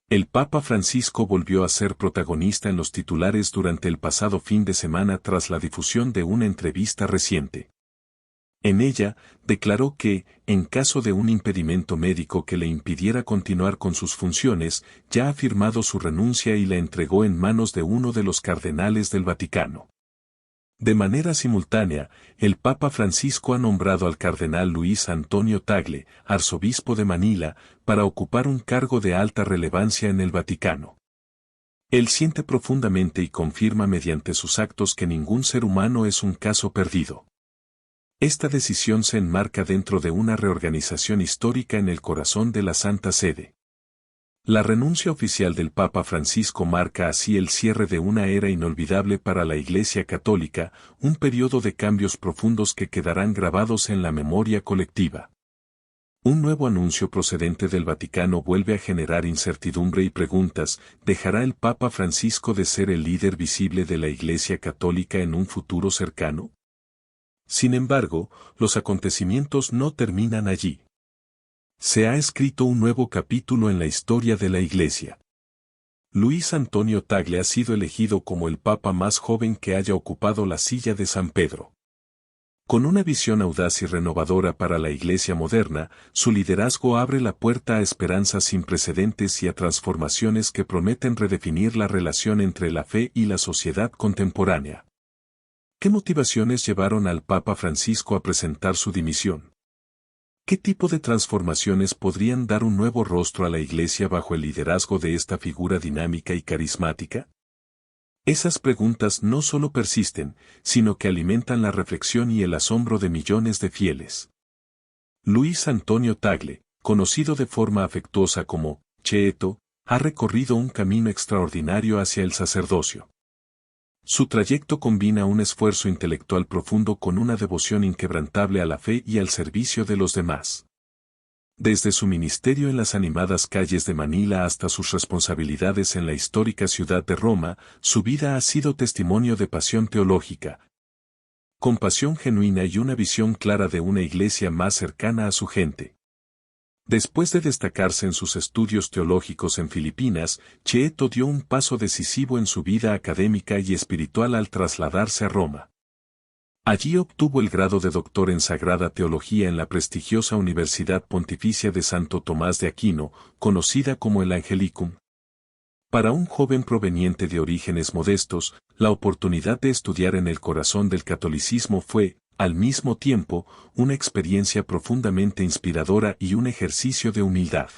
El Papa Francisco volvió a ser protagonista en los titulares durante el pasado fin de semana tras la difusión de una entrevista reciente. En ella, declaró que, en caso de un impedimento médico que le impidiera continuar con sus funciones, ya ha firmado su renuncia y la entregó en manos de uno de los cardenales del Vaticano. De manera simultánea, el Papa Francisco ha nombrado al cardenal Luis Antonio Tagle, arzobispo de Manila, para ocupar un cargo de alta relevancia en el Vaticano. Él siente profundamente y confirma mediante sus actos que ningún ser humano es un caso perdido. Esta decisión se enmarca dentro de una reorganización histórica en el corazón de la Santa Sede. La renuncia oficial del Papa Francisco marca así el cierre de una era inolvidable para la Iglesia Católica, un periodo de cambios profundos que quedarán grabados en la memoria colectiva. Un nuevo anuncio procedente del Vaticano vuelve a generar incertidumbre y preguntas: ¿dejará el Papa Francisco de ser el líder visible de la Iglesia Católica en un futuro cercano? Sin embargo, los acontecimientos no terminan allí. Se ha escrito un nuevo capítulo en la historia de la Iglesia. Luis Antonio Tagle ha sido elegido como el Papa más joven que haya ocupado la silla de San Pedro. Con una visión audaz y renovadora para la Iglesia moderna, su liderazgo abre la puerta a esperanzas sin precedentes y a transformaciones que prometen redefinir la relación entre la fe y la sociedad contemporánea. ¿Qué motivaciones llevaron al Papa Francisco a presentar su dimisión? ¿Qué tipo de transformaciones podrían dar un nuevo rostro a la Iglesia bajo el liderazgo de esta figura dinámica y carismática? Esas preguntas no solo persisten, sino que alimentan la reflexión y el asombro de millones de fieles. Luis Antonio Tagle, conocido de forma afectuosa como Cheeto, ha recorrido un camino extraordinario hacia el sacerdocio. Su trayecto combina un esfuerzo intelectual profundo con una devoción inquebrantable a la fe y al servicio de los demás. Desde su ministerio en las animadas calles de Manila hasta sus responsabilidades en la histórica ciudad de Roma, su vida ha sido testimonio de pasión teológica, compasión genuina y una visión clara de una iglesia más cercana a su gente. Después de destacarse en sus estudios teológicos en Filipinas, Cheeto dio un paso decisivo en su vida académica y espiritual al trasladarse a Roma. Allí obtuvo el grado de doctor en Sagrada Teología en la prestigiosa Universidad Pontificia de Santo Tomás de Aquino, conocida como el Angelicum. Para un joven proveniente de orígenes modestos, la oportunidad de estudiar en el corazón del catolicismo fue, al mismo tiempo, una experiencia profundamente inspiradora y un ejercicio de humildad.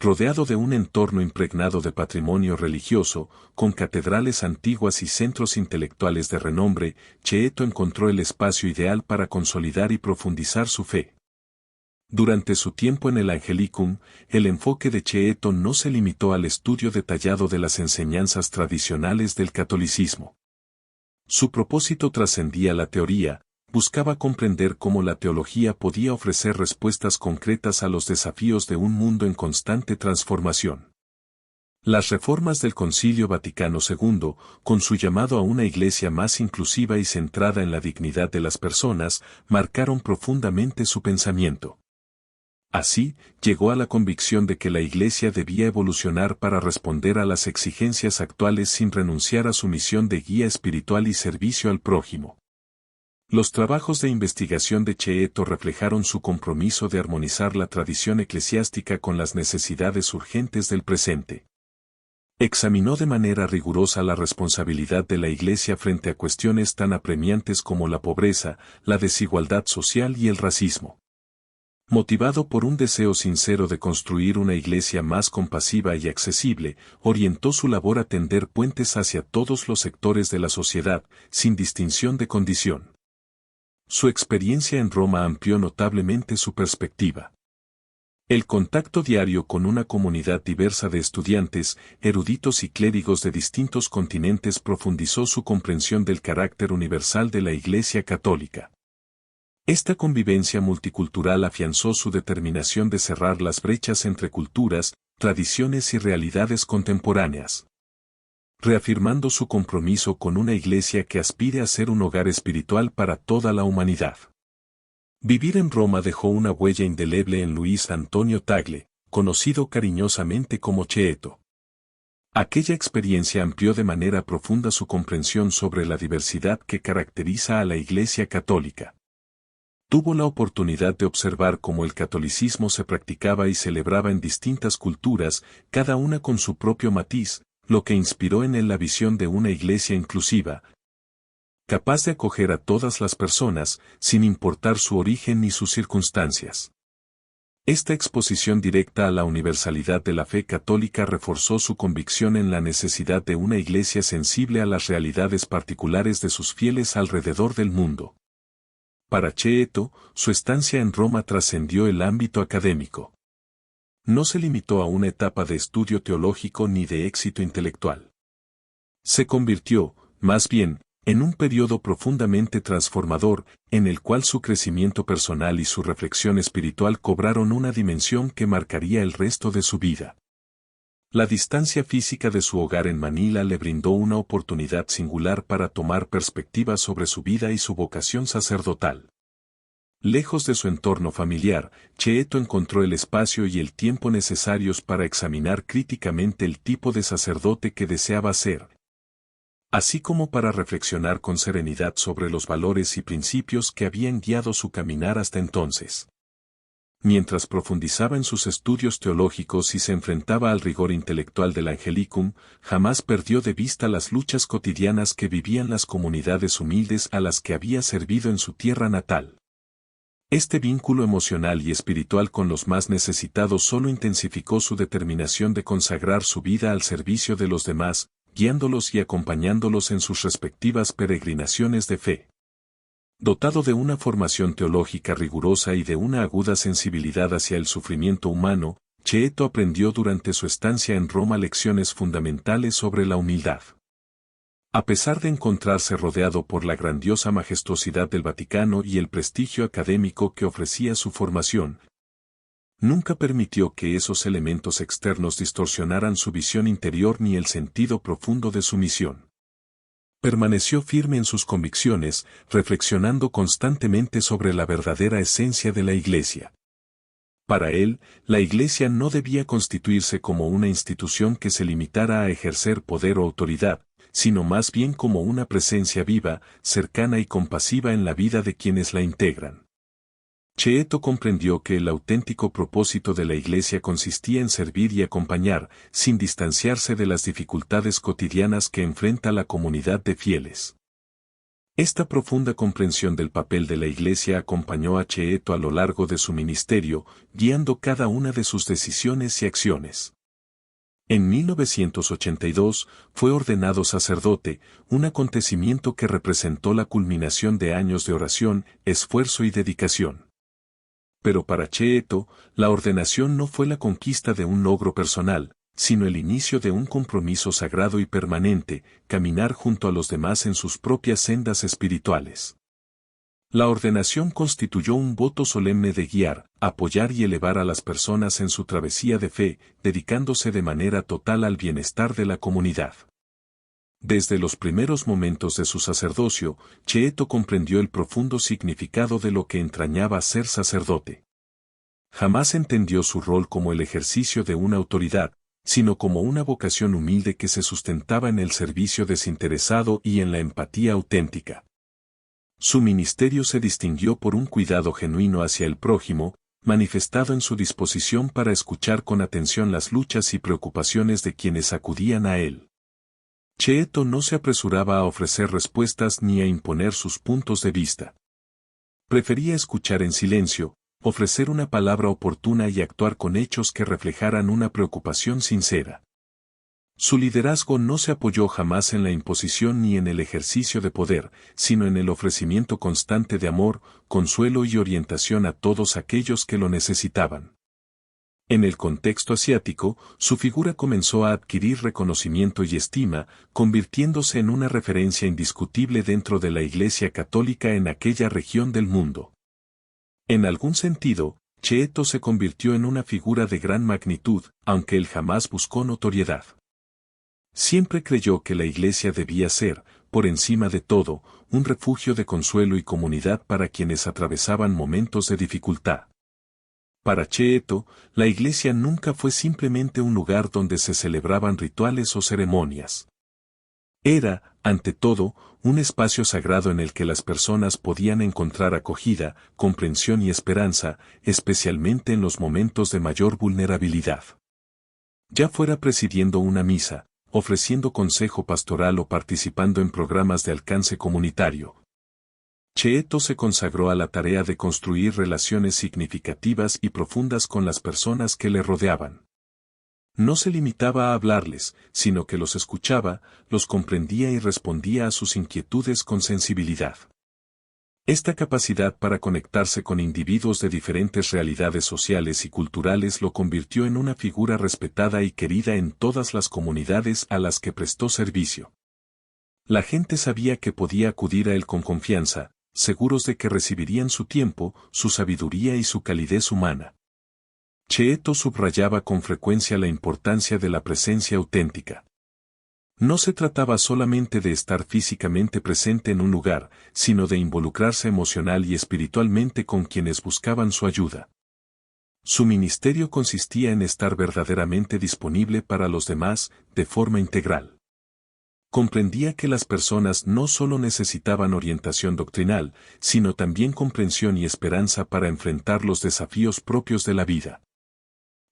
Rodeado de un entorno impregnado de patrimonio religioso, con catedrales antiguas y centros intelectuales de renombre, Cheeto encontró el espacio ideal para consolidar y profundizar su fe. Durante su tiempo en el Angelicum, el enfoque de Cheeto no se limitó al estudio detallado de las enseñanzas tradicionales del catolicismo. Su propósito trascendía la teoría, buscaba comprender cómo la teología podía ofrecer respuestas concretas a los desafíos de un mundo en constante transformación. Las reformas del Concilio Vaticano II, con su llamado a una iglesia más inclusiva y centrada en la dignidad de las personas, marcaron profundamente su pensamiento. Así, llegó a la convicción de que la Iglesia debía evolucionar para responder a las exigencias actuales sin renunciar a su misión de guía espiritual y servicio al prójimo. Los trabajos de investigación de Cheeto reflejaron su compromiso de armonizar la tradición eclesiástica con las necesidades urgentes del presente. Examinó de manera rigurosa la responsabilidad de la Iglesia frente a cuestiones tan apremiantes como la pobreza, la desigualdad social y el racismo. Motivado por un deseo sincero de construir una iglesia más compasiva y accesible, orientó su labor a tender puentes hacia todos los sectores de la sociedad, sin distinción de condición. Su experiencia en Roma amplió notablemente su perspectiva. El contacto diario con una comunidad diversa de estudiantes, eruditos y clérigos de distintos continentes profundizó su comprensión del carácter universal de la Iglesia Católica. Esta convivencia multicultural afianzó su determinación de cerrar las brechas entre culturas, tradiciones y realidades contemporáneas, reafirmando su compromiso con una iglesia que aspire a ser un hogar espiritual para toda la humanidad. Vivir en Roma dejó una huella indeleble en Luis Antonio Tagle, conocido cariñosamente como Cheeto. Aquella experiencia amplió de manera profunda su comprensión sobre la diversidad que caracteriza a la Iglesia Católica. Tuvo la oportunidad de observar cómo el catolicismo se practicaba y celebraba en distintas culturas, cada una con su propio matiz, lo que inspiró en él la visión de una iglesia inclusiva, capaz de acoger a todas las personas, sin importar su origen ni sus circunstancias. Esta exposición directa a la universalidad de la fe católica reforzó su convicción en la necesidad de una iglesia sensible a las realidades particulares de sus fieles alrededor del mundo. Para Cheeto, su estancia en Roma trascendió el ámbito académico. No se limitó a una etapa de estudio teológico ni de éxito intelectual. Se convirtió, más bien, en un periodo profundamente transformador, en el cual su crecimiento personal y su reflexión espiritual cobraron una dimensión que marcaría el resto de su vida. La distancia física de su hogar en Manila le brindó una oportunidad singular para tomar perspectiva sobre su vida y su vocación sacerdotal. Lejos de su entorno familiar, Cheeto encontró el espacio y el tiempo necesarios para examinar críticamente el tipo de sacerdote que deseaba ser, así como para reflexionar con serenidad sobre los valores y principios que habían guiado su caminar hasta entonces. Mientras profundizaba en sus estudios teológicos y se enfrentaba al rigor intelectual del Angelicum, jamás perdió de vista las luchas cotidianas que vivían las comunidades humildes a las que había servido en su tierra natal. Este vínculo emocional y espiritual con los más necesitados solo intensificó su determinación de consagrar su vida al servicio de los demás, guiándolos y acompañándolos en sus respectivas peregrinaciones de fe. Dotado de una formación teológica rigurosa y de una aguda sensibilidad hacia el sufrimiento humano, Cheeto aprendió durante su estancia en Roma lecciones fundamentales sobre la humildad. A pesar de encontrarse rodeado por la grandiosa majestuosidad del Vaticano y el prestigio académico que ofrecía su formación, nunca permitió que esos elementos externos distorsionaran su visión interior ni el sentido profundo de su misión. Permaneció firme en sus convicciones, reflexionando constantemente sobre la verdadera esencia de la Iglesia. Para él, la Iglesia no debía constituirse como una institución que se limitara a ejercer poder o autoridad, sino más bien como una presencia viva, cercana y compasiva en la vida de quienes la integran. Cheeto comprendió que el auténtico propósito de la Iglesia consistía en servir y acompañar, sin distanciarse de las dificultades cotidianas que enfrenta la comunidad de fieles. Esta profunda comprensión del papel de la Iglesia acompañó a Cheeto a lo largo de su ministerio, guiando cada una de sus decisiones y acciones. En 1982 fue ordenado sacerdote, un acontecimiento que representó la culminación de años de oración, esfuerzo y dedicación. Pero para Cheeto, la ordenación no fue la conquista de un logro personal, sino el inicio de un compromiso sagrado y permanente, caminar junto a los demás en sus propias sendas espirituales. La ordenación constituyó un voto solemne de guiar, apoyar y elevar a las personas en su travesía de fe, dedicándose de manera total al bienestar de la comunidad. Desde los primeros momentos de su sacerdocio, Cheeto comprendió el profundo significado de lo que entrañaba ser sacerdote. Jamás entendió su rol como el ejercicio de una autoridad, sino como una vocación humilde que se sustentaba en el servicio desinteresado y en la empatía auténtica. Su ministerio se distinguió por un cuidado genuino hacia el prójimo, manifestado en su disposición para escuchar con atención las luchas y preocupaciones de quienes acudían a él. Cheeto no se apresuraba a ofrecer respuestas ni a imponer sus puntos de vista. Prefería escuchar en silencio, ofrecer una palabra oportuna y actuar con hechos que reflejaran una preocupación sincera. Su liderazgo no se apoyó jamás en la imposición ni en el ejercicio de poder, sino en el ofrecimiento constante de amor, consuelo y orientación a todos aquellos que lo necesitaban. En el contexto asiático, su figura comenzó a adquirir reconocimiento y estima, convirtiéndose en una referencia indiscutible dentro de la Iglesia Católica en aquella región del mundo. En algún sentido, Cheeto se convirtió en una figura de gran magnitud, aunque él jamás buscó notoriedad. Siempre creyó que la Iglesia debía ser, por encima de todo, un refugio de consuelo y comunidad para quienes atravesaban momentos de dificultad. Para Cheeto, la iglesia nunca fue simplemente un lugar donde se celebraban rituales o ceremonias. Era, ante todo, un espacio sagrado en el que las personas podían encontrar acogida, comprensión y esperanza, especialmente en los momentos de mayor vulnerabilidad. Ya fuera presidiendo una misa, ofreciendo consejo pastoral o participando en programas de alcance comunitario, Cheeto se consagró a la tarea de construir relaciones significativas y profundas con las personas que le rodeaban. No se limitaba a hablarles, sino que los escuchaba, los comprendía y respondía a sus inquietudes con sensibilidad. Esta capacidad para conectarse con individuos de diferentes realidades sociales y culturales lo convirtió en una figura respetada y querida en todas las comunidades a las que prestó servicio. La gente sabía que podía acudir a él con confianza, seguros de que recibirían su tiempo, su sabiduría y su calidez humana. Cheeto subrayaba con frecuencia la importancia de la presencia auténtica. No se trataba solamente de estar físicamente presente en un lugar, sino de involucrarse emocional y espiritualmente con quienes buscaban su ayuda. Su ministerio consistía en estar verdaderamente disponible para los demás, de forma integral. Comprendía que las personas no solo necesitaban orientación doctrinal, sino también comprensión y esperanza para enfrentar los desafíos propios de la vida.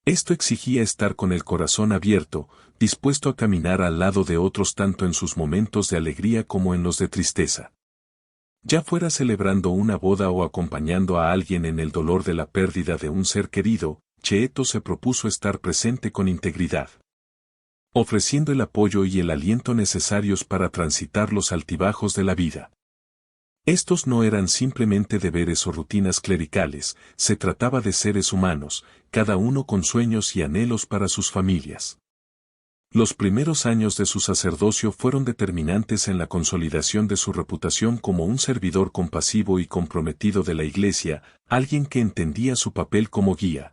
Esto exigía estar con el corazón abierto, dispuesto a caminar al lado de otros tanto en sus momentos de alegría como en los de tristeza. Ya fuera celebrando una boda o acompañando a alguien en el dolor de la pérdida de un ser querido, Cheeto se propuso estar presente con integridad, ofreciendo el apoyo y el aliento necesarios para transitar los altibajos de la vida. Estos no eran simplemente deberes o rutinas clericales, se trataba de seres humanos, cada uno con sueños y anhelos para sus familias. Los primeros años de su sacerdocio fueron determinantes en la consolidación de su reputación como un servidor compasivo y comprometido de la Iglesia, alguien que entendía su papel como guía,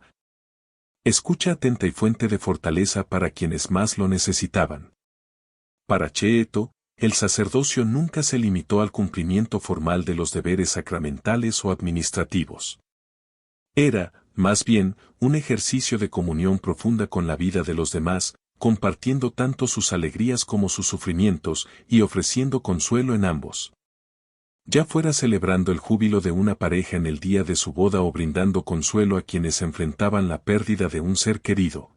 escucha atenta y fuente de fortaleza para quienes más lo necesitaban. Para Cheeto, el sacerdocio nunca se limitó al cumplimiento formal de los deberes sacramentales o administrativos. Era, más bien, un ejercicio de comunión profunda con la vida de los demás, compartiendo tanto sus alegrías como sus sufrimientos y ofreciendo consuelo en ambos. Ya fuera celebrando el júbilo de una pareja en el día de su boda o brindando consuelo a quienes enfrentaban la pérdida de un ser querido.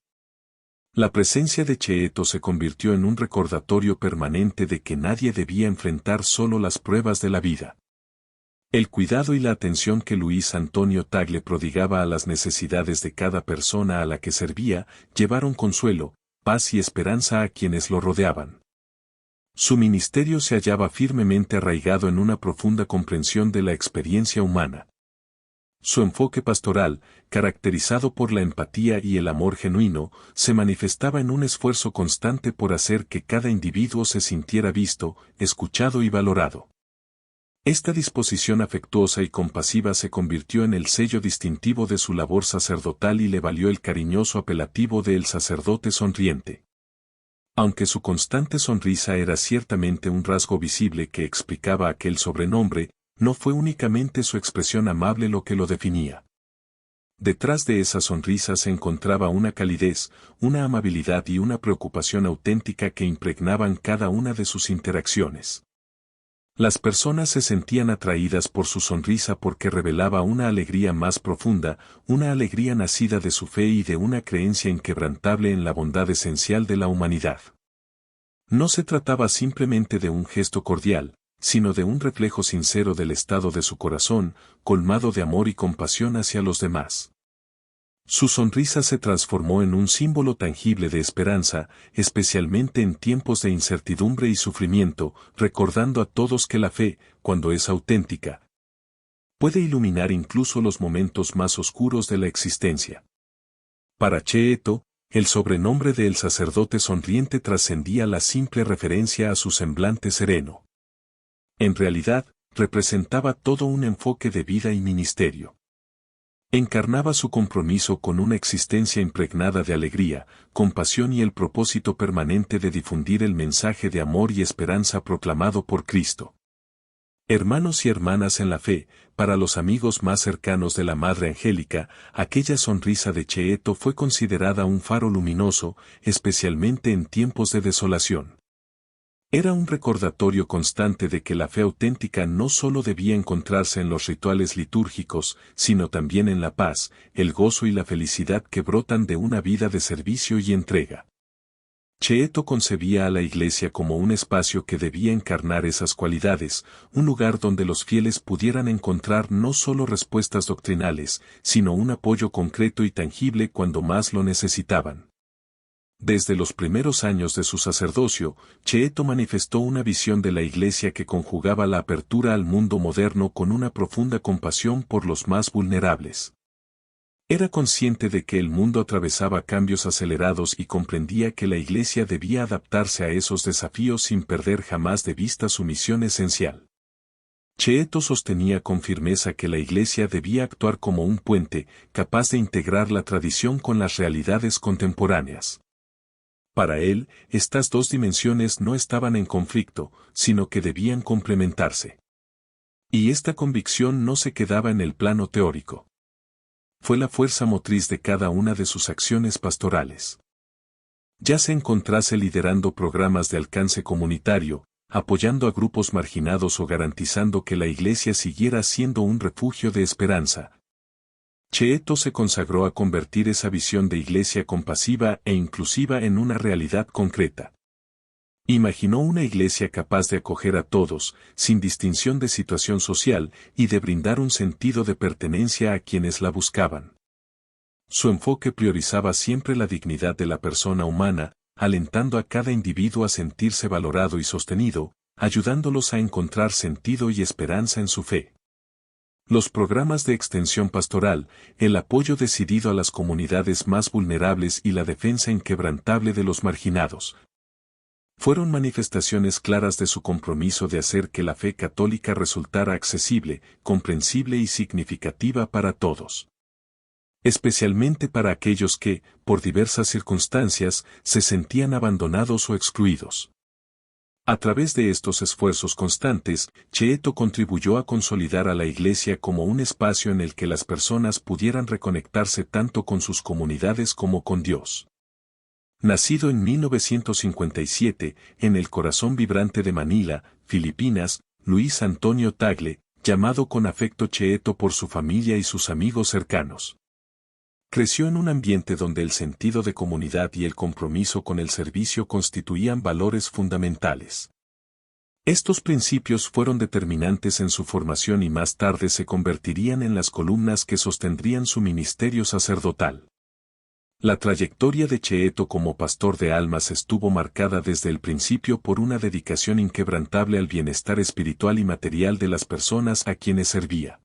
La presencia de Cheeto se convirtió en un recordatorio permanente de que nadie debía enfrentar solo las pruebas de la vida. El cuidado y la atención que Luis Antonio Tagle prodigaba a las necesidades de cada persona a la que servía, llevaron consuelo, paz y esperanza a quienes lo rodeaban. Su ministerio se hallaba firmemente arraigado en una profunda comprensión de la experiencia humana. Su enfoque pastoral, caracterizado por la empatía y el amor genuino, se manifestaba en un esfuerzo constante por hacer que cada individuo se sintiera visto, escuchado y valorado. Esta disposición afectuosa y compasiva se convirtió en el sello distintivo de su labor sacerdotal y le valió el cariñoso apelativo de el sacerdote sonriente. Aunque su constante sonrisa era ciertamente un rasgo visible que explicaba aquel sobrenombre, no fue únicamente su expresión amable lo que lo definía. Detrás de esa sonrisa se encontraba una calidez, una amabilidad y una preocupación auténtica que impregnaban cada una de sus interacciones. Las personas se sentían atraídas por su sonrisa porque revelaba una alegría más profunda, una alegría nacida de su fe y de una creencia inquebrantable en la bondad esencial de la humanidad. No se trataba simplemente de un gesto cordial, sino de un reflejo sincero del estado de su corazón, colmado de amor y compasión hacia los demás. Su sonrisa se transformó en un símbolo tangible de esperanza, especialmente en tiempos de incertidumbre y sufrimiento, recordando a todos que la fe, cuando es auténtica, puede iluminar incluso los momentos más oscuros de la existencia. Para Cheeto, el sobrenombre de el sacerdote sonriente trascendía la simple referencia a su semblante sereno. En realidad, representaba todo un enfoque de vida y ministerio. Encarnaba su compromiso con una existencia impregnada de alegría, compasión y el propósito permanente de difundir el mensaje de amor y esperanza proclamado por Cristo. Hermanos y hermanas en la fe, para los amigos más cercanos de la Madre Angélica, aquella sonrisa de Cheeto fue considerada un faro luminoso, especialmente en tiempos de desolación. Era un recordatorio constante de que la fe auténtica no solo debía encontrarse en los rituales litúrgicos, sino también en la paz, el gozo y la felicidad que brotan de una vida de servicio y entrega. Cheeto concebía a la Iglesia como un espacio que debía encarnar esas cualidades, un lugar donde los fieles pudieran encontrar no solo respuestas doctrinales, sino un apoyo concreto y tangible cuando más lo necesitaban. Desde los primeros años de su sacerdocio, Cheeto manifestó una visión de la Iglesia que conjugaba la apertura al mundo moderno con una profunda compasión por los más vulnerables. Era consciente de que el mundo atravesaba cambios acelerados y comprendía que la Iglesia debía adaptarse a esos desafíos sin perder jamás de vista su misión esencial. Cheeto sostenía con firmeza que la Iglesia debía actuar como un puente, capaz de integrar la tradición con las realidades contemporáneas. Para él, estas dos dimensiones no estaban en conflicto, sino que debían complementarse. Y esta convicción no se quedaba en el plano teórico. Fue la fuerza motriz de cada una de sus acciones pastorales. Ya se encontrase liderando programas de alcance comunitario, apoyando a grupos marginados o garantizando que la Iglesia siguiera siendo un refugio de esperanza. Cheeto se consagró a convertir esa visión de Iglesia compasiva e inclusiva en una realidad concreta. Imaginó una Iglesia capaz de acoger a todos, sin distinción de situación social, y de brindar un sentido de pertenencia a quienes la buscaban. Su enfoque priorizaba siempre la dignidad de la persona humana, alentando a cada individuo a sentirse valorado y sostenido, ayudándolos a encontrar sentido y esperanza en su fe. Los programas de extensión pastoral, el apoyo decidido a las comunidades más vulnerables y la defensa inquebrantable de los marginados, fueron manifestaciones claras de su compromiso de hacer que la fe católica resultara accesible, comprensible y significativa para todos. Especialmente para aquellos que, por diversas circunstancias, se sentían abandonados o excluidos. A través de estos esfuerzos constantes, Cheeto contribuyó a consolidar a la Iglesia como un espacio en el que las personas pudieran reconectarse tanto con sus comunidades como con Dios. Nacido en 1957, en el corazón vibrante de Manila, Filipinas, Luis Antonio Tagle, llamado con afecto Cheeto por su familia y sus amigos cercanos. Creció en un ambiente donde el sentido de comunidad y el compromiso con el servicio constituían valores fundamentales. Estos principios fueron determinantes en su formación y más tarde se convertirían en las columnas que sostendrían su ministerio sacerdotal. La trayectoria de Cheeto como pastor de almas estuvo marcada desde el principio por una dedicación inquebrantable al bienestar espiritual y material de las personas a quienes servía.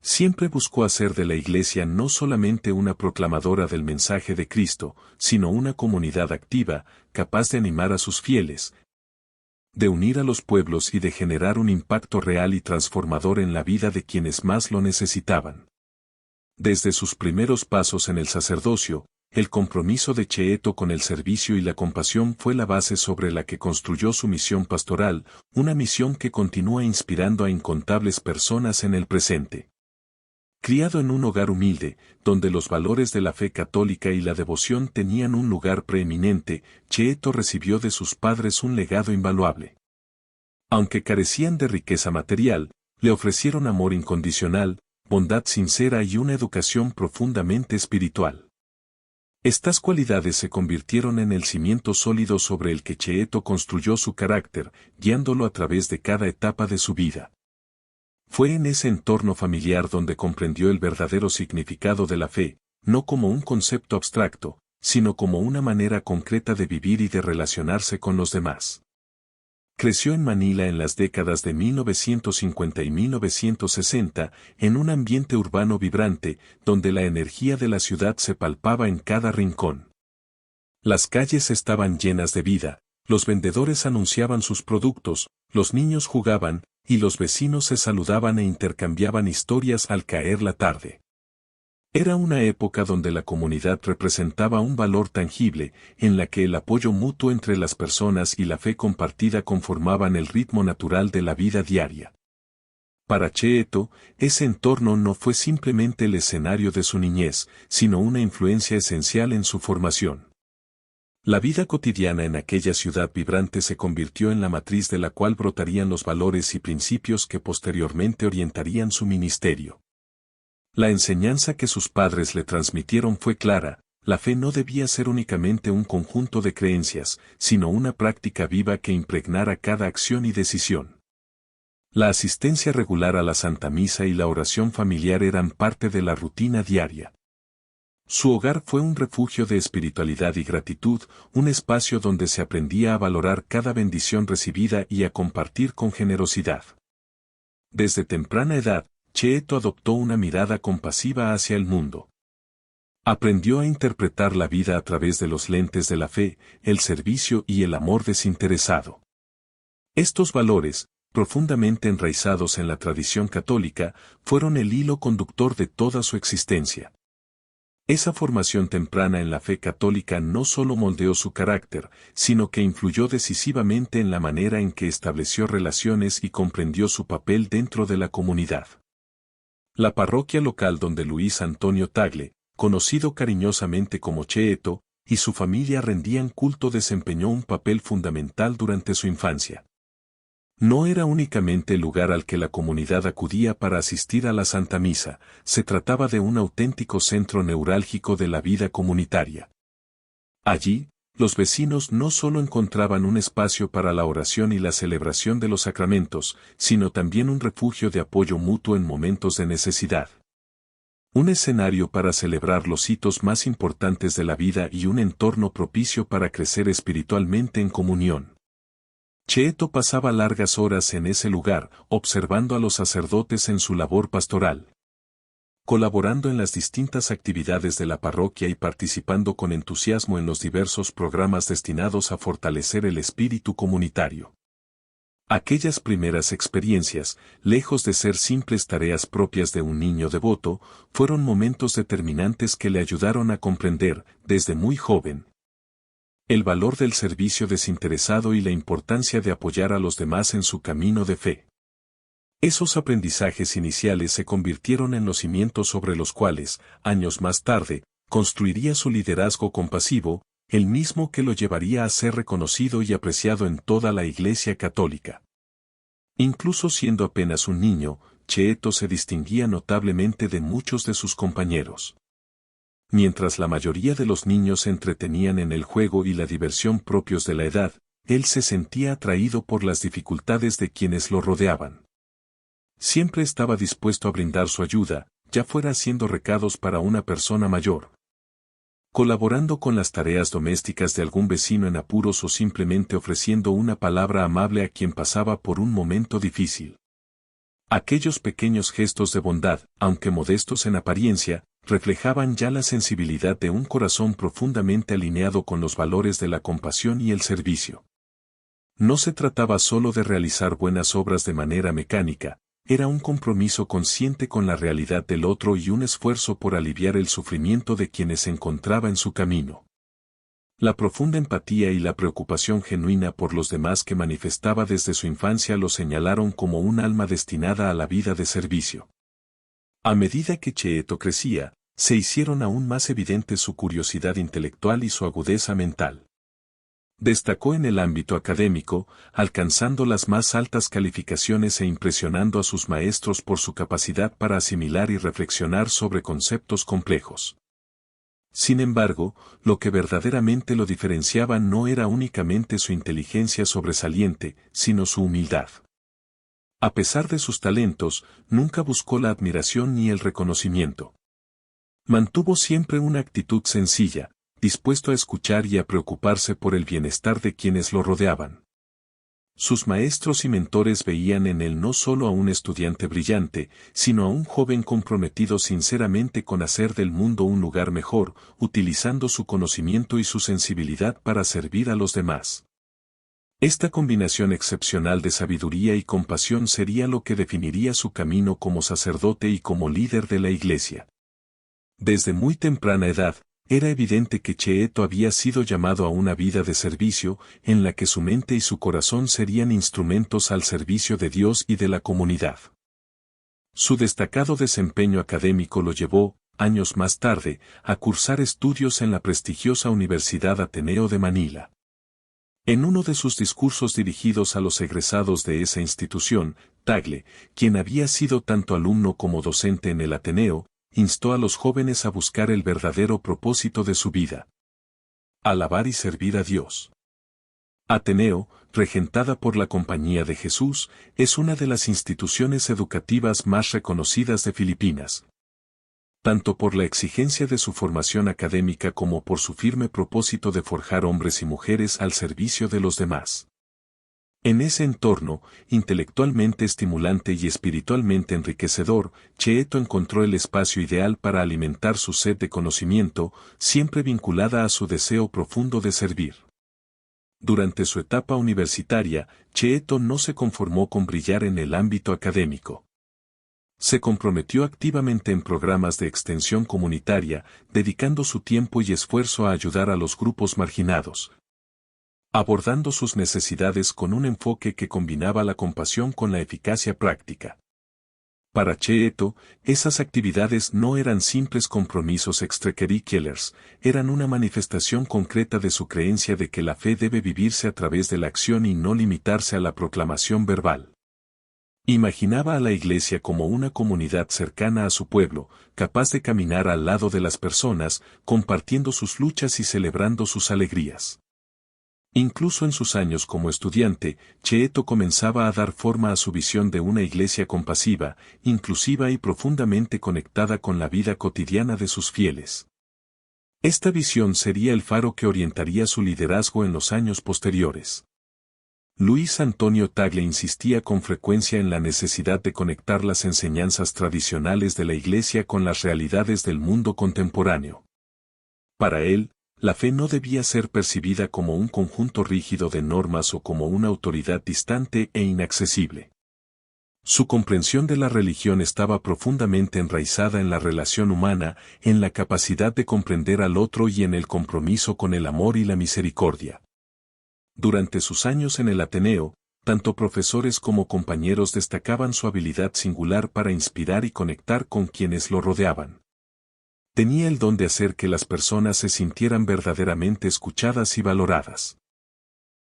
Siempre buscó hacer de la Iglesia no solamente una proclamadora del mensaje de Cristo, sino una comunidad activa, capaz de animar a sus fieles, de unir a los pueblos y de generar un impacto real y transformador en la vida de quienes más lo necesitaban. Desde sus primeros pasos en el sacerdocio, el compromiso de Cheeto con el servicio y la compasión fue la base sobre la que construyó su misión pastoral, una misión que continúa inspirando a incontables personas en el presente. Criado en un hogar humilde, donde los valores de la fe católica y la devoción tenían un lugar preeminente, Cheeto recibió de sus padres un legado invaluable. Aunque carecían de riqueza material, le ofrecieron amor incondicional, bondad sincera y una educación profundamente espiritual. Estas cualidades se convirtieron en el cimiento sólido sobre el que Cheeto construyó su carácter, guiándolo a través de cada etapa de su vida. Fue en ese entorno familiar donde comprendió el verdadero significado de la fe, no como un concepto abstracto, sino como una manera concreta de vivir y de relacionarse con los demás. Creció en Manila en las décadas de 1950 y 1960, en un ambiente urbano vibrante, donde la energía de la ciudad se palpaba en cada rincón. Las calles estaban llenas de vida, los vendedores anunciaban sus productos, los niños jugaban, y los vecinos se saludaban e intercambiaban historias al caer la tarde. Era una época donde la comunidad representaba un valor tangible, en la que el apoyo mutuo entre las personas y la fe compartida conformaban el ritmo natural de la vida diaria. Para Cheeto, ese entorno no fue simplemente el escenario de su niñez, sino una influencia esencial en su formación. La vida cotidiana en aquella ciudad vibrante se convirtió en la matriz de la cual brotarían los valores y principios que posteriormente orientarían su ministerio. La enseñanza que sus padres le transmitieron fue clara: la fe no debía ser únicamente un conjunto de creencias, sino una práctica viva que impregnara cada acción y decisión. La asistencia regular a la Santa Misa y la oración familiar eran parte de la rutina diaria. Su hogar fue un refugio de espiritualidad y gratitud, un espacio donde se aprendía a valorar cada bendición recibida y a compartir con generosidad. Desde temprana edad, Cheeto adoptó una mirada compasiva hacia el mundo. Aprendió a interpretar la vida a través de los lentes de la fe, el servicio y el amor desinteresado. Estos valores, profundamente enraizados en la tradición católica, fueron el hilo conductor de toda su existencia. Esa formación temprana en la fe católica no solo moldeó su carácter, sino que influyó decisivamente en la manera en que estableció relaciones y comprendió su papel dentro de la comunidad. La parroquia local donde Luis Antonio Tagle, conocido cariñosamente como Cheeto, y su familia rendían culto desempeñó un papel fundamental durante su infancia. No era únicamente el lugar al que la comunidad acudía para asistir a la Santa Misa, se trataba de un auténtico centro neurálgico de la vida comunitaria. Allí, los vecinos no solo encontraban un espacio para la oración y la celebración de los sacramentos, sino también un refugio de apoyo mutuo en momentos de necesidad. Un escenario para celebrar los hitos más importantes de la vida y un entorno propicio para crecer espiritualmente en comunión. Cheeto pasaba largas horas en ese lugar, observando a los sacerdotes en su labor pastoral, colaborando en las distintas actividades de la parroquia y participando con entusiasmo en los diversos programas destinados a fortalecer el espíritu comunitario. Aquellas primeras experiencias, lejos de ser simples tareas propias de un niño devoto, fueron momentos determinantes que le ayudaron a comprender, desde muy joven, el valor del servicio desinteresado y la importancia de apoyar a los demás en su camino de fe. Esos aprendizajes iniciales se convirtieron en los cimientos sobre los cuales, años más tarde, construiría su liderazgo compasivo, el mismo que lo llevaría a ser reconocido y apreciado en toda la Iglesia católica. Incluso siendo apenas un niño, Cheeto se distinguía notablemente de muchos de sus compañeros. Mientras la mayoría de los niños se entretenían en el juego y la diversión propios de la edad, él se sentía atraído por las dificultades de quienes lo rodeaban. Siempre estaba dispuesto a brindar su ayuda, ya fuera haciendo recados para una persona mayor, colaborando con las tareas domésticas de algún vecino en apuros o simplemente ofreciendo una palabra amable a quien pasaba por un momento difícil. Aquellos pequeños gestos de bondad, aunque modestos en apariencia, reflejaban ya la sensibilidad de un corazón profundamente alineado con los valores de la compasión y el servicio. No se trataba solo de realizar buenas obras de manera mecánica, era un compromiso consciente con la realidad del otro y un esfuerzo por aliviar el sufrimiento de quienes se encontraba en su camino. La profunda empatía y la preocupación genuina por los demás que manifestaba desde su infancia lo señalaron como un alma destinada a la vida de servicio. A medida que Cheeto crecía, se hicieron aún más evidentes su curiosidad intelectual y su agudeza mental. Destacó en el ámbito académico, alcanzando las más altas calificaciones e impresionando a sus maestros por su capacidad para asimilar y reflexionar sobre conceptos complejos. Sin embargo, lo que verdaderamente lo diferenciaba no era únicamente su inteligencia sobresaliente, sino su humildad. A pesar de sus talentos, nunca buscó la admiración ni el reconocimiento. Mantuvo siempre una actitud sencilla, dispuesto a escuchar y a preocuparse por el bienestar de quienes lo rodeaban. Sus maestros y mentores veían en él no solo a un estudiante brillante, sino a un joven comprometido sinceramente con hacer del mundo un lugar mejor, utilizando su conocimiento y su sensibilidad para servir a los demás. Esta combinación excepcional de sabiduría y compasión sería lo que definiría su camino como sacerdote y como líder de la Iglesia. Desde muy temprana edad, era evidente que Cheeto había sido llamado a una vida de servicio, en la que su mente y su corazón serían instrumentos al servicio de Dios y de la comunidad. Su destacado desempeño académico lo llevó, años más tarde, a cursar estudios en la prestigiosa Universidad Ateneo de Manila. En uno de sus discursos dirigidos a los egresados de esa institución, Tagle, quien había sido tanto alumno como docente en el Ateneo, instó a los jóvenes a buscar el verdadero propósito de su vida: alabar y servir a Dios. Ateneo, regentada por la Compañía de Jesús, es una de las instituciones educativas más reconocidas de Filipinas, tanto por la exigencia de su formación académica como por su firme propósito de forjar hombres y mujeres al servicio de los demás. En ese entorno, intelectualmente estimulante y espiritualmente enriquecedor, Cheeto encontró el espacio ideal para alimentar su sed de conocimiento, siempre vinculada a su deseo profundo de servir. Durante su etapa universitaria, Cheeto no se conformó con brillar en el ámbito académico. Se comprometió activamente en programas de extensión comunitaria, dedicando su tiempo y esfuerzo a ayudar a los grupos marginados, abordando sus necesidades con un enfoque que combinaba la compasión con la eficacia práctica. Para Cheeto, esas actividades no eran simples compromisos extracurriculares, eran una manifestación concreta de su creencia de que la fe debe vivirse a través de la acción y no limitarse a la proclamación verbal. Imaginaba a la Iglesia como una comunidad cercana a su pueblo, capaz de caminar al lado de las personas, compartiendo sus luchas y celebrando sus alegrías. Incluso en sus años como estudiante, Cheeto comenzaba a dar forma a su visión de una iglesia compasiva, inclusiva y profundamente conectada con la vida cotidiana de sus fieles. Esta visión sería el faro que orientaría su liderazgo en los años posteriores. Luis Antonio Tagle insistía con frecuencia en la necesidad de conectar las enseñanzas tradicionales de la iglesia con las realidades del mundo contemporáneo. Para él, la fe no debía ser percibida como un conjunto rígido de normas o como una autoridad distante e inaccesible. Su comprensión de la religión estaba profundamente enraizada en la relación humana, en la capacidad de comprender al otro y en el compromiso con el amor y la misericordia. Durante sus años en el Ateneo, tanto profesores como compañeros destacaban su habilidad singular para inspirar y conectar con quienes lo rodeaban. Tenía el don de hacer que las personas se sintieran verdaderamente escuchadas y valoradas.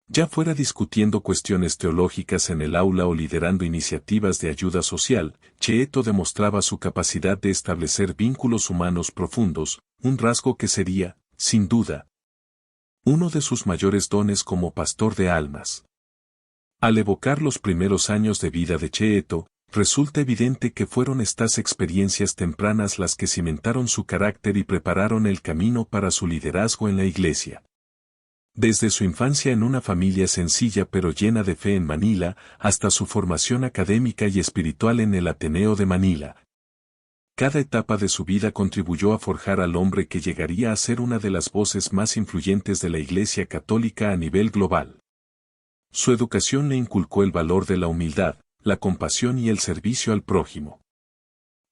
Ya fuera discutiendo cuestiones teológicas en el aula o liderando iniciativas de ayuda social, Cheeto demostraba su capacidad de establecer vínculos humanos profundos, un rasgo que sería, sin duda, uno de sus mayores dones como pastor de almas. Al evocar los primeros años de vida de Cheeto, resulta evidente que fueron estas experiencias tempranas las que cimentaron su carácter y prepararon el camino para su liderazgo en la iglesia. Desde su infancia en una familia sencilla pero llena de fe en Manila, hasta su formación académica y espiritual en el Ateneo de Manila. Cada etapa de su vida contribuyó a forjar al hombre que llegaría a ser una de las voces más influyentes de la Iglesia Católica a nivel global. Su educación le inculcó el valor de la humildad, la compasión y el servicio al prójimo.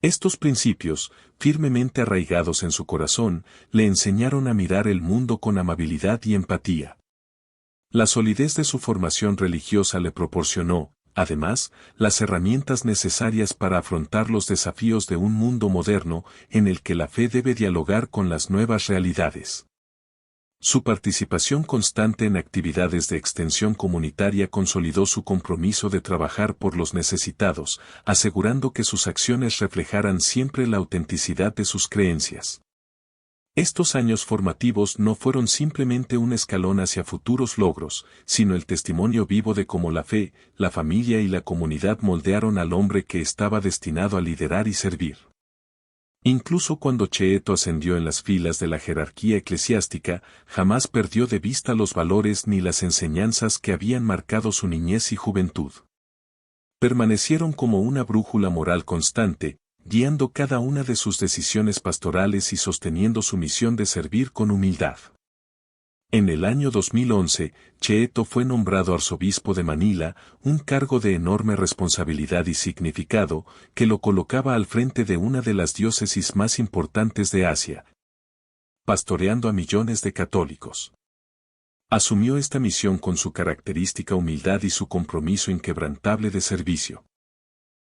Estos principios, firmemente arraigados en su corazón, le enseñaron a mirar el mundo con amabilidad y empatía. La solidez de su formación religiosa le proporcionó, además, las herramientas necesarias para afrontar los desafíos de un mundo moderno en el que la fe debe dialogar con las nuevas realidades. Su participación constante en actividades de extensión comunitaria consolidó su compromiso de trabajar por los necesitados, asegurando que sus acciones reflejaran siempre la autenticidad de sus creencias. Estos años formativos no fueron simplemente un escalón hacia futuros logros, sino el testimonio vivo de cómo la fe, la familia y la comunidad moldearon al hombre que estaba destinado a liderar y servir. Incluso cuando Cheeto ascendió en las filas de la jerarquía eclesiástica, jamás perdió de vista los valores ni las enseñanzas que habían marcado su niñez y juventud. Permanecieron como una brújula moral constante, guiando cada una de sus decisiones pastorales y sosteniendo su misión de servir con humildad. En el año 2011, Cheeto fue nombrado arzobispo de Manila, un cargo de enorme responsabilidad y significado, que lo colocaba al frente de una de las diócesis más importantes de Asia, pastoreando a millones de católicos. Asumió esta misión con su característica humildad y su compromiso inquebrantable de servicio.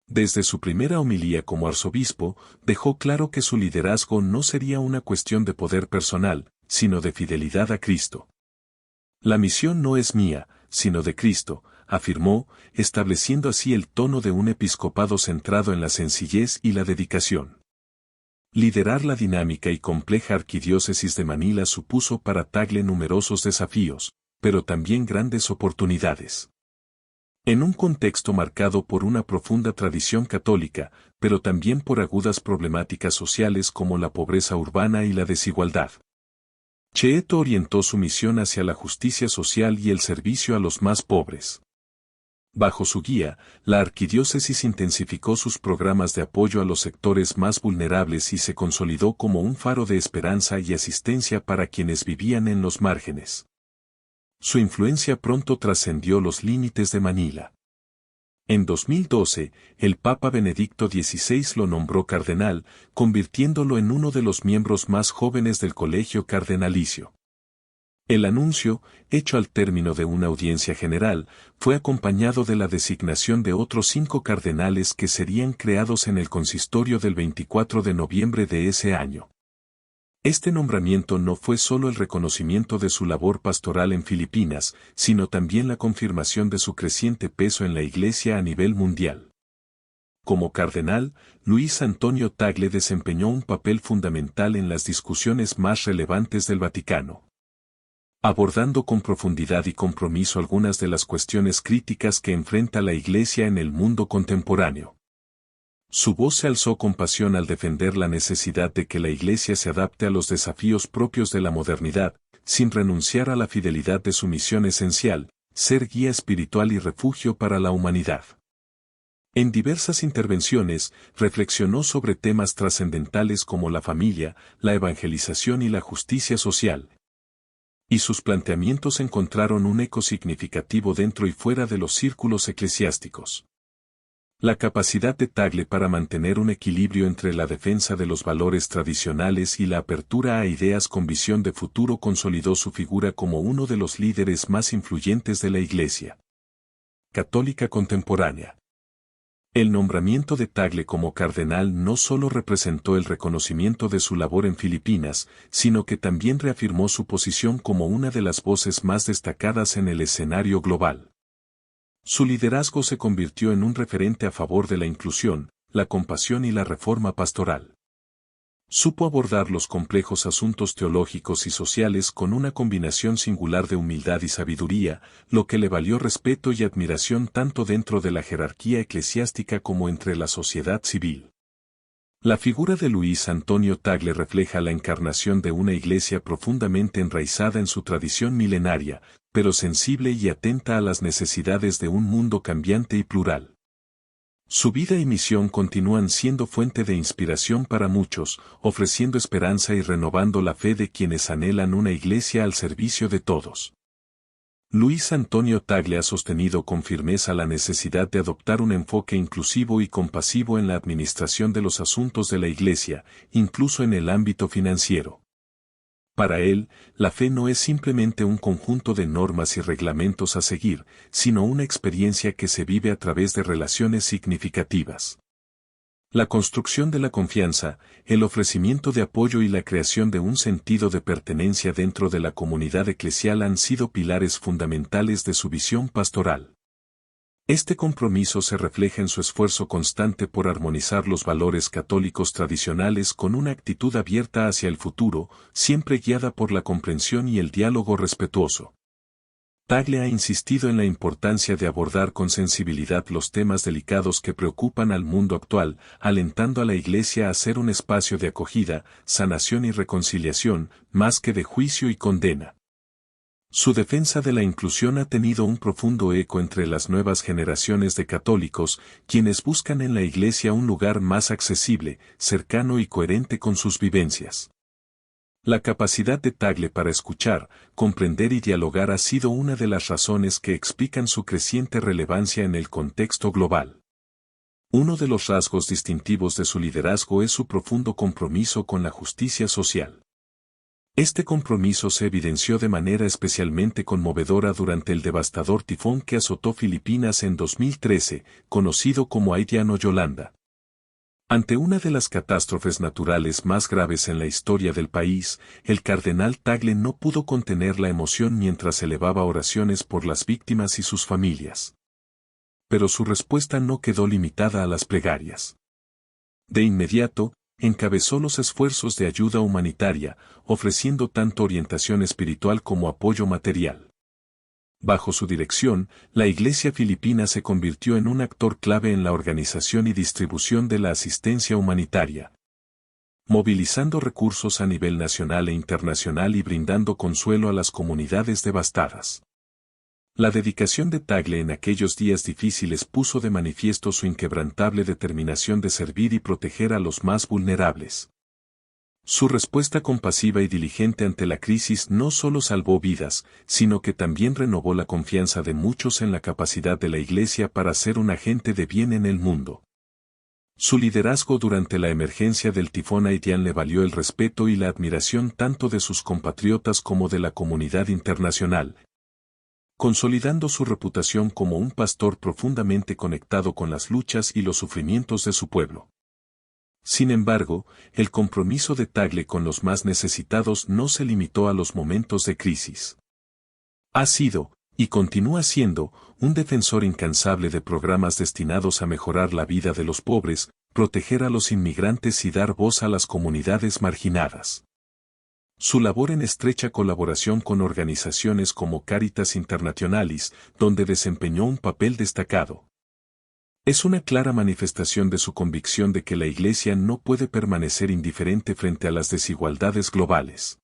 Desde su primera homilía como arzobispo, dejó claro que su liderazgo no sería una cuestión de poder personal, sino de fidelidad a Cristo. La misión no es mía, sino de Cristo, afirmó, estableciendo así el tono de un episcopado centrado en la sencillez y la dedicación. Liderar la dinámica y compleja arquidiócesis de Manila supuso para Tagle numerosos desafíos, pero también grandes oportunidades. En un contexto marcado por una profunda tradición católica, pero también por agudas problemáticas sociales como la pobreza urbana y la desigualdad. Cheeto orientó su misión hacia la justicia social y el servicio a los más pobres. Bajo su guía, la arquidiócesis intensificó sus programas de apoyo a los sectores más vulnerables y se consolidó como un faro de esperanza y asistencia para quienes vivían en los márgenes. Su influencia pronto trascendió los límites de Manila. En 2012, el Papa Benedicto XVI lo nombró cardenal, convirtiéndolo en uno de los miembros más jóvenes del colegio cardenalicio. El anuncio, hecho al término de una audiencia general, fue acompañado de la designación de otros 5 cardenales que serían creados en el consistorio del 24 de noviembre de ese año. Este nombramiento no fue solo el reconocimiento de su labor pastoral en Filipinas, sino también la confirmación de su creciente peso en la Iglesia a nivel mundial. Como cardenal, Luis Antonio Tagle desempeñó un papel fundamental en las discusiones más relevantes del Vaticano, abordando con profundidad y compromiso algunas de las cuestiones críticas que enfrenta la Iglesia en el mundo contemporáneo. Su voz se alzó con pasión al defender la necesidad de que la Iglesia se adapte a los desafíos propios de la modernidad, sin renunciar a la fidelidad de su misión esencial, ser guía espiritual y refugio para la humanidad. En diversas intervenciones, reflexionó sobre temas trascendentales como la familia, la evangelización y la justicia social. Y sus planteamientos encontraron un eco significativo dentro y fuera de los círculos eclesiásticos. La capacidad de Tagle para mantener un equilibrio entre la defensa de los valores tradicionales y la apertura a ideas con visión de futuro consolidó su figura como uno de los líderes más influyentes de la Iglesia católica contemporánea. El nombramiento de Tagle como cardenal no solo representó el reconocimiento de su labor en Filipinas, sino que también reafirmó su posición como una de las voces más destacadas en el escenario global. Su liderazgo se convirtió en un referente a favor de la inclusión, la compasión y la reforma pastoral. Supo abordar los complejos asuntos teológicos y sociales con una combinación singular de humildad y sabiduría, lo que le valió respeto y admiración tanto dentro de la jerarquía eclesiástica como entre la sociedad civil. La figura de Luis Antonio Tagle refleja la encarnación de una iglesia profundamente enraizada en su tradición milenaria, pero sensible y atenta a las necesidades de un mundo cambiante y plural. Su vida y misión continúan siendo fuente de inspiración para muchos, ofreciendo esperanza y renovando la fe de quienes anhelan una iglesia al servicio de todos. Luis Antonio Tagle ha sostenido con firmeza la necesidad de adoptar un enfoque inclusivo y compasivo en la administración de los asuntos de la Iglesia, incluso en el ámbito financiero. Para él, la fe no es simplemente un conjunto de normas y reglamentos a seguir, sino una experiencia que se vive a través de relaciones significativas. La construcción de la confianza, el ofrecimiento de apoyo y la creación de un sentido de pertenencia dentro de la comunidad eclesial han sido pilares fundamentales de su visión pastoral. Este compromiso se refleja en su esfuerzo constante por armonizar los valores católicos tradicionales con una actitud abierta hacia el futuro, siempre guiada por la comprensión y el diálogo respetuoso. Tagle ha insistido en la importancia de abordar con sensibilidad los temas delicados que preocupan al mundo actual, alentando a la Iglesia a ser un espacio de acogida, sanación y reconciliación, más que de juicio y condena. Su defensa de la inclusión ha tenido un profundo eco entre las nuevas generaciones de católicos, quienes buscan en la Iglesia un lugar más accesible, cercano y coherente con sus vivencias. La capacidad de Tagle para escuchar, comprender y dialogar ha sido una de las razones que explican su creciente relevancia en el contexto global. Uno de los rasgos distintivos de su liderazgo es su profundo compromiso con la justicia social. Este compromiso se evidenció de manera especialmente conmovedora durante el devastador tifón que azotó Filipinas en 2013, conocido como Haiyan o Yolanda. Ante una de las catástrofes naturales más graves en la historia del país, el cardenal Tagle no pudo contener la emoción mientras elevaba oraciones por las víctimas y sus familias. Pero su respuesta no quedó limitada a las plegarias. De inmediato, encabezó los esfuerzos de ayuda humanitaria, ofreciendo tanto orientación espiritual como apoyo material. Bajo su dirección, la Iglesia filipina se convirtió en un actor clave en la organización y distribución de la asistencia humanitaria, movilizando recursos a nivel nacional e internacional y brindando consuelo a las comunidades devastadas. La dedicación de Tagle en aquellos días difíciles puso de manifiesto su inquebrantable determinación de servir y proteger a los más vulnerables. Su respuesta compasiva y diligente ante la crisis no solo salvó vidas, sino que también renovó la confianza de muchos en la capacidad de la Iglesia para ser un agente de bien en el mundo. Su liderazgo durante la emergencia del tifón Haiyan le valió el respeto y la admiración tanto de sus compatriotas como de la comunidad internacional, consolidando su reputación como un pastor profundamente conectado con las luchas y los sufrimientos de su pueblo. Sin embargo, el compromiso de Tagle con los más necesitados no se limitó a los momentos de crisis. Ha sido, y continúa siendo, un defensor incansable de programas destinados a mejorar la vida de los pobres, proteger a los inmigrantes y dar voz a las comunidades marginadas. Su labor en estrecha colaboración con organizaciones como Caritas Internationalis, donde desempeñó un papel destacado, es una clara manifestación de su convicción de que la Iglesia no puede permanecer indiferente frente a las desigualdades globales.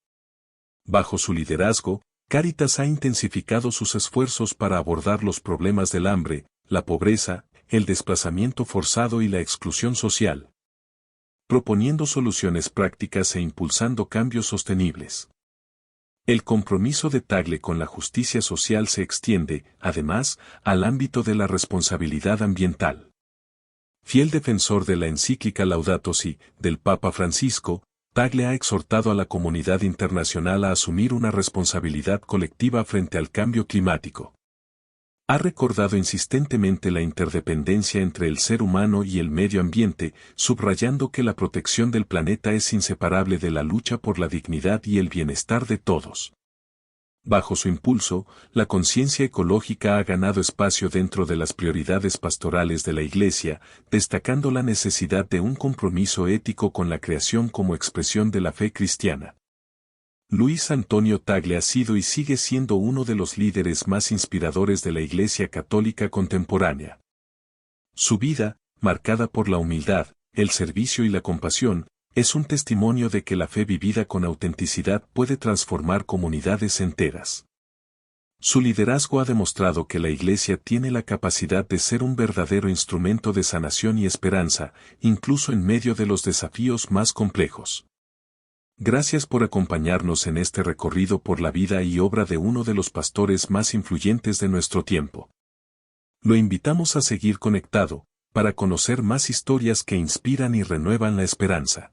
Bajo su liderazgo, Caritas ha intensificado sus esfuerzos para abordar los problemas del hambre, la pobreza, el desplazamiento forzado y la exclusión social, proponiendo soluciones prácticas e impulsando cambios sostenibles. El compromiso de Tagle con la justicia social se extiende, además, al ámbito de la responsabilidad ambiental. Fiel defensor de la encíclica Laudato Si, del Papa Francisco, Tagle ha exhortado a la comunidad internacional a asumir una responsabilidad colectiva frente al cambio climático. Ha recordado insistentemente la interdependencia entre el ser humano y el medio ambiente, subrayando que la protección del planeta es inseparable de la lucha por la dignidad y el bienestar de todos. Bajo su impulso, la conciencia ecológica ha ganado espacio dentro de las prioridades pastorales de la Iglesia, destacando la necesidad de un compromiso ético con la creación como expresión de la fe cristiana. Luis Antonio Tagle ha sido y sigue siendo uno de los líderes más inspiradores de la Iglesia Católica contemporánea. Su vida, marcada por la humildad, el servicio y la compasión, es un testimonio de que la fe vivida con autenticidad puede transformar comunidades enteras. Su liderazgo ha demostrado que la Iglesia tiene la capacidad de ser un verdadero instrumento de sanación y esperanza, incluso en medio de los desafíos más complejos. Gracias por acompañarnos en este recorrido por la vida y obra de uno de los pastores más influyentes de nuestro tiempo. Lo invitamos a seguir conectado, para conocer más historias que inspiran y renuevan la esperanza.